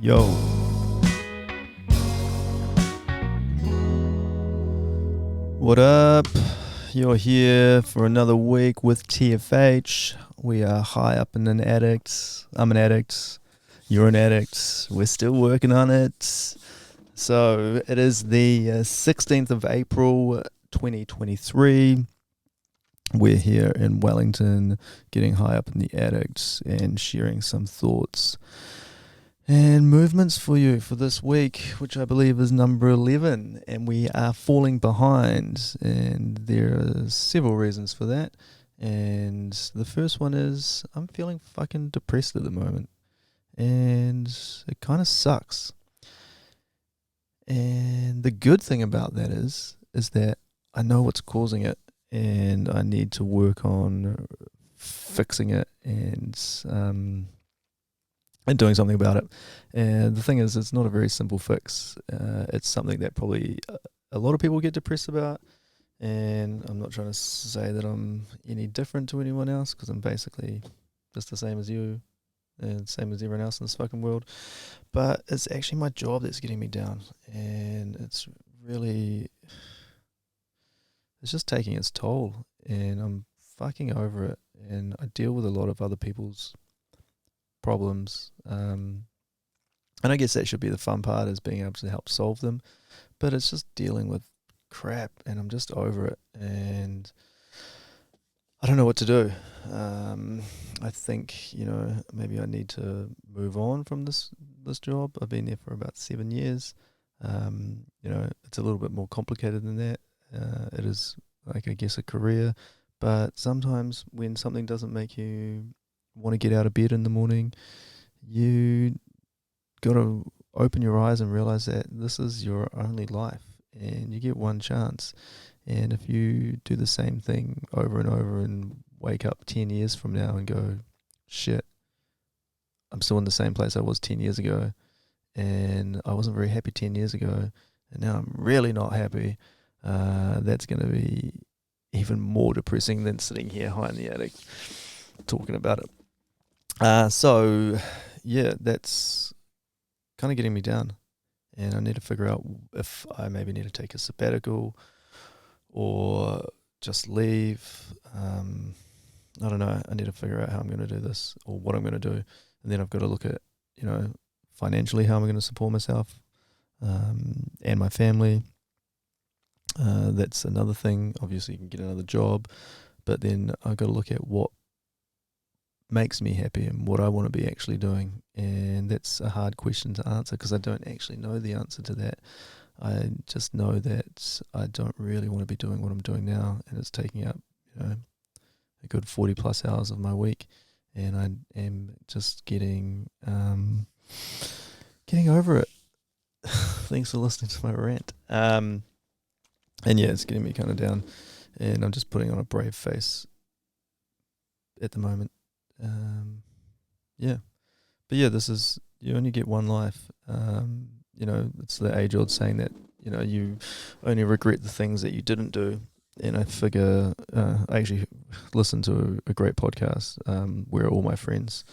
Yo. What up? You're here for another week with TFH. We are high up in an addict. I'm an addict. You're an addict. We're still working on it. So it is the 16th of April, 2023. We're here in Wellington, getting high up in the addicts and sharing some thoughts and movements for you for this week, which I believe is number 11, and we are falling behind, and there are several reasons for that. And the first one is I'm feeling fucking depressed at the moment, and it kind of sucks. And the good thing about that is that I know what's causing it, and I need to work on fixing it and doing something about it. And the thing is, it's not a very simple fix. It's something that probably a lot of people get depressed about, and I'm not trying to say that I'm any different to anyone else, because I'm basically just the same as you and same as everyone else in this fucking world. But it's actually my job that's getting me down, and it's just taking its toll, and I'm fucking over it. And I deal with a lot of other people's problems, and I guess that should be the fun part, is being able to help solve them, but it's just dealing with crap, and I'm just over it, and I don't know what to do. I think, maybe I need to move on from this job. I've been there for about 7 years. It's a little bit more complicated than that. It is, like, I guess, a career, but sometimes when something doesn't make you want to get out of bed in the morning, you got to open your eyes and realize that this is your only life, and you get one chance. And if you do the same thing over and over and wake up 10 years from now and go, shit, I'm still in the same place I was 10 years ago, and I wasn't very happy 10 years ago, and now I'm really not happy, that's going to be even more depressing than sitting here high in the attic talking about it. So that's kind of getting me down, and I need to figure out if I maybe need to take a sabbatical or just leave. I don't know. I need to figure out how I'm going to do this, or what I'm going to do, and then I've got to look at, financially, how I'm going to support myself and my family. That's another thing. Obviously, you can get another job, but then I've got to look at what makes me happy and what I want to be actually doing. And that's a hard question to answer, because I don't actually know the answer to that. I just know that I don't really want to be doing what I'm doing now, and it's taking up, a good 40 plus hours of my week, and I am just getting over it. Thanks for listening to my rant. And yeah, it's getting me kind of down, and I'm just putting on a brave face at the moment. This is, you only get one life. It's the age-old saying that, you only regret the things that you didn't do. And I figure, I actually listened to a great podcast, where all my friends,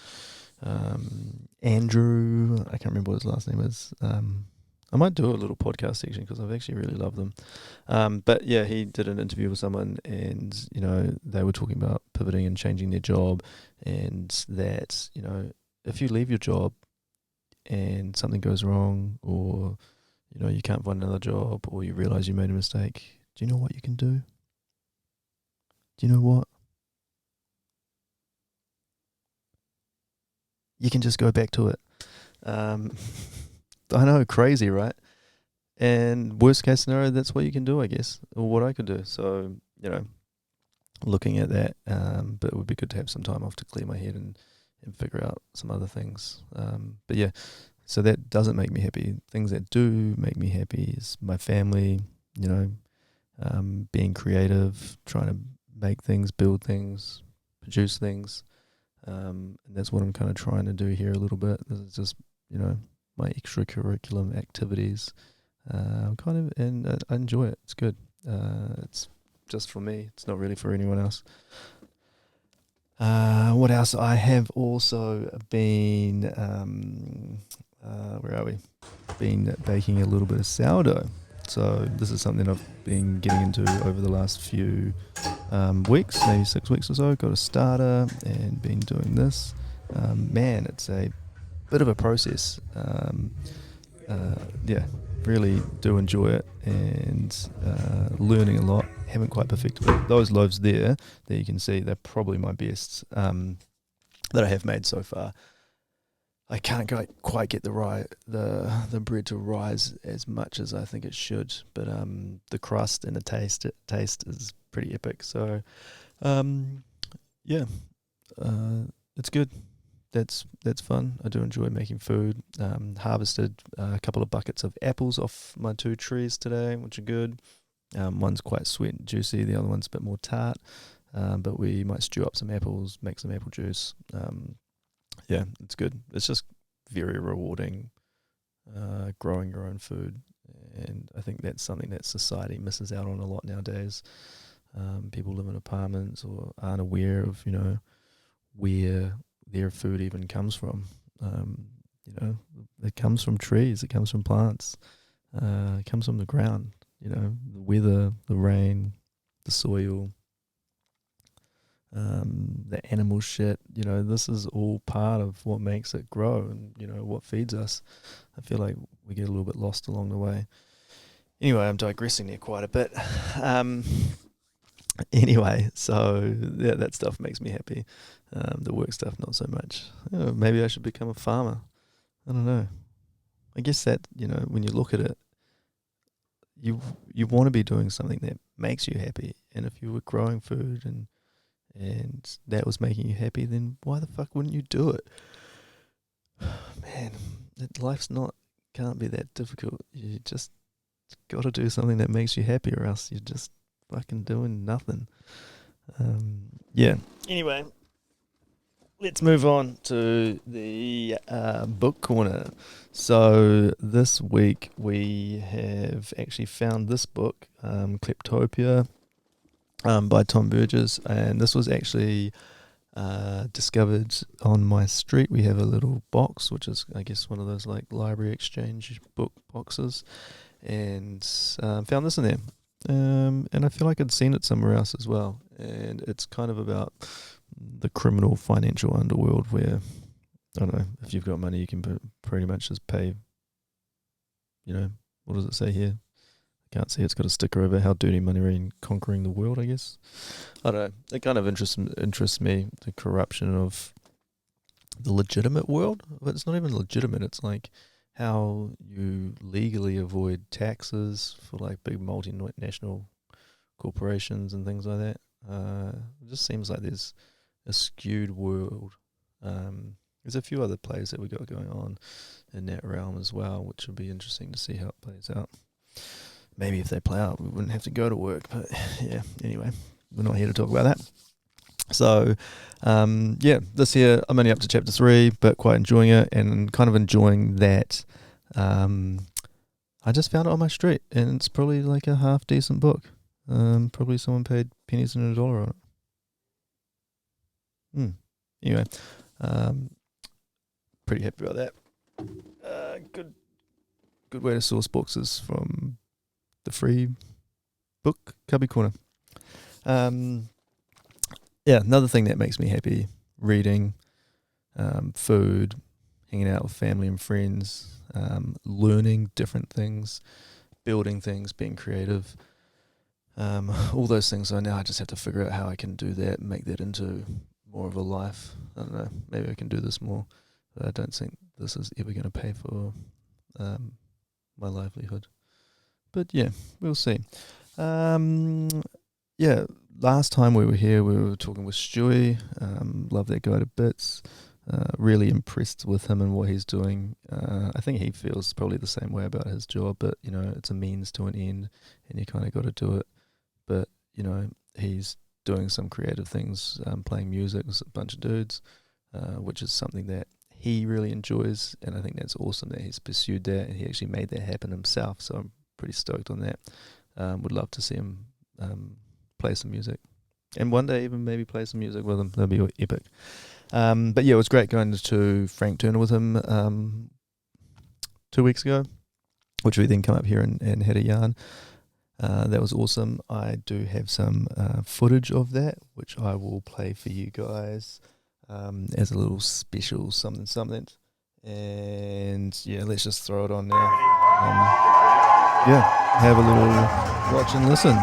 Andrew, I can't remember what his last name is. I might do a little podcast section, because I've actually really loved them. But yeah, he did an interview with someone, and, they were talking about pivoting and changing their job, and that, if you leave your job and something goes wrong, or, you can't find another job, or you realize you made a mistake, do you know what you can do? Do you know what? You can just go back to it. I know, crazy, right? And worst case scenario, that's what you can do, I guess, or what I could do. So, looking at that, but it would be good to have some time off to clear my head and figure out some other things. But yeah, so that doesn't make me happy. Things that do make me happy is my family, being creative, trying to make things, build things, produce things. And that's what I'm kind of trying to do here a little bit. This is just, my extracurricular activities. And I enjoy it. It's good. It's just for me. It's not really for anyone else. What else? I have also been where are we? Been baking a little bit of sourdough. So this is something I've been getting into over the last few weeks, maybe 6 weeks or so. Got a starter and been doing this. Man, it's a bit of a process. Yeah, really do enjoy it and learning a lot. Haven't quite perfected it. Those loaves there that you can see, they're probably my best that I have made so far. I can't quite get the bread to rise as much as I think it should, but the crust and the taste is pretty epic. So yeah, it's good. That's fun. I do enjoy making food. Harvested a couple of buckets of apples off my 2 trees today, which are good. One's quite sweet and juicy. The other one's a bit more tart. But we might stew up some apples, make some apple juice. Yeah, it's good. It's just very rewarding growing your own food. And I think that's something that society misses out on a lot nowadays. People live in apartments or aren't aware of, where their food even comes from. It comes from trees, it comes from plants, it comes from the ground, the weather, the rain, the soil, the animal shit. This is all part of what makes it grow and, what feeds us. I feel like we get a little bit lost along the way. Anyway, I'm digressing there quite a bit. Anyway, so yeah, that stuff makes me happy. The work stuff, not so much. Maybe I should become a farmer. I don't know. I guess that, when you look at it, you want to be doing something that makes you happy. And if you were growing food and that was making you happy, then why the fuck wouldn't you do it? Man, life's can't be that difficult. You just got to do something that makes you happy, or else you're just fucking doing nothing. Yeah. Anyway, let's move on to the book corner. So this week we have actually found this book, Kleptopia, by Tom Burgess, and this was actually discovered on my street. We have a little box, which is, I guess, one of those like library exchange book boxes, and found this in there. And I feel like I'd seen it somewhere else as well. And it's kind of about the criminal financial underworld where, I don't know, if you've got money, you can pretty much just pay, what does it say here? I can't see. It's got a sticker over how dirty money is conquering the world, I guess. I don't know. It kind of interests me, the corruption of the legitimate world. But it's not even legitimate. It's like how you legally avoid taxes for like big multinational corporations and things like that. It just seems like there's a skewed world. There's a few other plays that we got going on in that realm as well, which will be interesting to see how it plays out. Maybe if they play out, we wouldn't have to go to work. But yeah, anyway, we're not here to talk about that. So, this here, I'm only up to chapter 3, but quite enjoying it and kind of enjoying that. I just found it on my street, and it's probably like a half decent book. Probably someone paid pennies and a dollar on it. Anyway, pretty happy about that. Good way to source books is from the free book cubby corner. Another thing that makes me happy: reading, food, hanging out with family and friends, learning different things, building things, being creative. All those things. So now I just have to figure out how I can do that and make that into more of a life. I don't know. Maybe I can do this more. But I don't think this is ever going to pay for my livelihood. But yeah, we'll see. Last time we were here, we were talking with Stewie. Love that guy to bits. Really impressed with him and what he's doing. I think he feels probably the same way about his job, but it's a means to an end, and you kind of got to do it. But he's doing some creative things, playing music with a bunch of dudes, which is something that he really enjoys, and I think that's awesome that he's pursued that and he actually made that happen himself. So I'm pretty stoked on that. Would love to see him play some music, and one day even maybe play some music with him. That'd be epic. But yeah, it was great going to Frank Turner with him 2 weeks ago, which we then come up here and had a yarn. That was awesome. I do have some footage of that, which I will play for you guys as a little special something. And yeah, let's just throw it on now. Have a little watch and listen.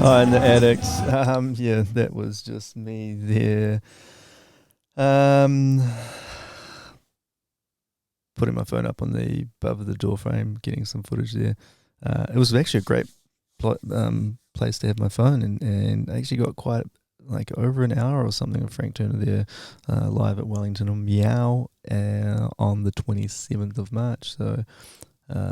Oh, and the addicts. Yeah, that was just me there. Putting my phone up on the above the door frame, getting some footage there. It was actually a great place to have my phone, and I actually got quite like over an hour or something of Frank Turner there, live at Wellington on Meow on the 27th of March. So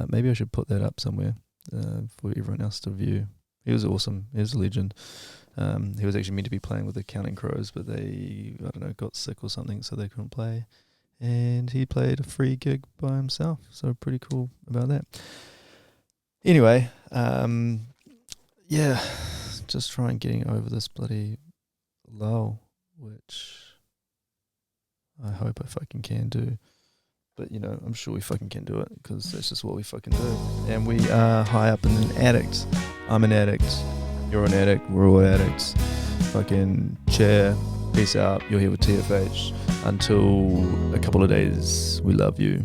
maybe I should put that up somewhere for everyone else to view. He was awesome. He was a legend. He was actually meant to be playing with the Counting Crows, but they, I don't know, got sick or something, so they couldn't play. And he played a free gig by himself, so pretty cool about that. Anyway, yeah, just trying getting over this bloody lull, which I hope I fucking can do. But, you know, I'm sure we fucking can do it, because that's just what we fucking do. And we are high up in an addict. I'm an addict. You're an addict. We're all addicts. Fucking chair. Peace out. You're here with TFH. Until a couple of days, we love you.